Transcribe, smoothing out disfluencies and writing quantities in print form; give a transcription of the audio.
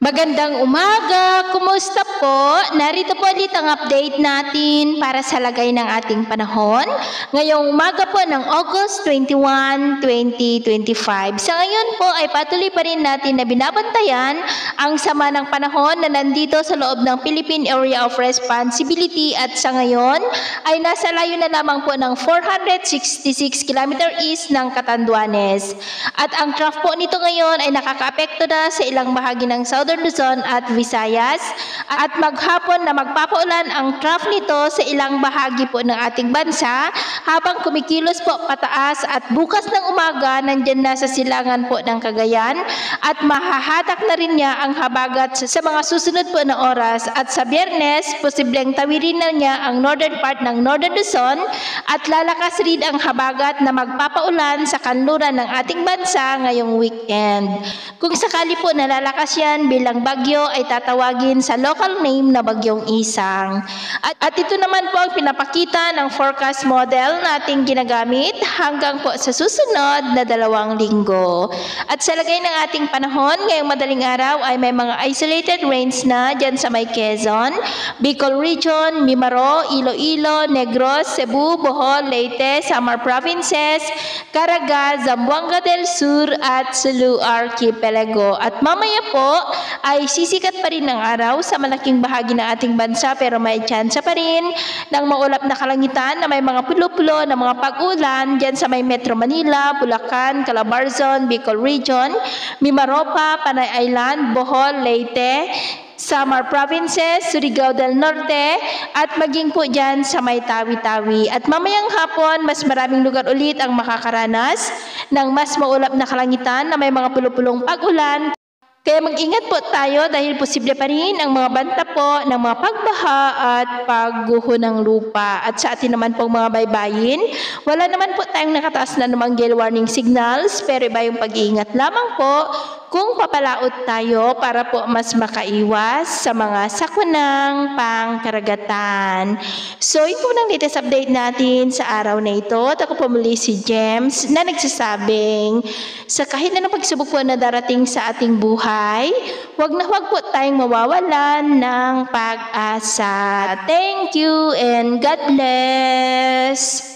Magandang umaga! Kumusta po? Narito po ulit ang update natin para sa lagay ng ating panahon. Ngayong umaga po ng August 21, 2025. Sa ngayon po ay patuloy pa rin natin na binabantayan ang sama ng panahon na nandito sa loob ng Philippine Area of Responsibility at sa ngayon ay nasa layo na lamang po ng 466 km east ng Catanduanes. At ang trough po nito ngayon ay nakakaapekto na sa ilang bahagi ng Southern Luzon at Visayas at maghapon na magpapaulan ang trough nito sa ilang bahagi po ng ating bansa habang kumikilos po pataas at bukas ng umaga nandyan na sa silangan po ng Cagayan at mahahatak na rin niya ang habagat sa mga susunod po na oras at sa Biyernes posibleng tawirin na niya ang northern part ng Northern Luzon at lalakas rin ang habagat na magpapaulan sa kanluran ng ating bansa ngayong weekend. Kung sakali po nalalakas yan bilang bagyo ay tatawagin sa local name na Bagyong Isang. At ito naman po ang pinapakita ng forecast model na ating ginagamit hanggang po sa susunod na 2 linggo. At sa lagay ng ating panahon, ngayong madaling araw ay may mga isolated rains na dyan sa may Quezon, Bicol Region, Mimaro, Iloilo, Negros, Cebu, Bohol, Leyte, Samar Provinces, Caraga, Zamboanga del Sur at Sulu Archipelago. At mamaya po ay sisikat pa rin ang araw sa malaking bahagi ng ating bansa pero may tsansa pa rin ng maulap na kalangitan na may mga pulo-pulo na mga pag-ulan dyan sa may Metro Manila, Bulacan, Calabarzon, Bicol Region, Mimaropa, Panay Island, Bohol, Leyte, Samar Provinces, Surigao del Norte at maging po dyan sa may Tawi-Tawi. At mamayang hapon, mas maraming lugar ulit ang makakaranas ng mas maulap na kalangitan na may mga pulo-pulong pag-ulan. Kaya mag-ingat po tayo dahil posible pa rin ang mga banta po ng mga pagbaha at pagguho ng lupa. At sa atin naman pong mga baybayin, wala naman po tayong nakataas na namang gale warning signals pero iba yung pag-iingat lamang po kung papalaot tayo para po mas makaiwas sa mga sakunang pangkaragatan. So ito po ng latest update natin sa araw na ito. At ako po muli si James na nagsasabing sa kahit na pagsubok po na darating sa ating buhay, huwag na huwag po tayong mawawalan ng pag-asa. Thank you and God bless!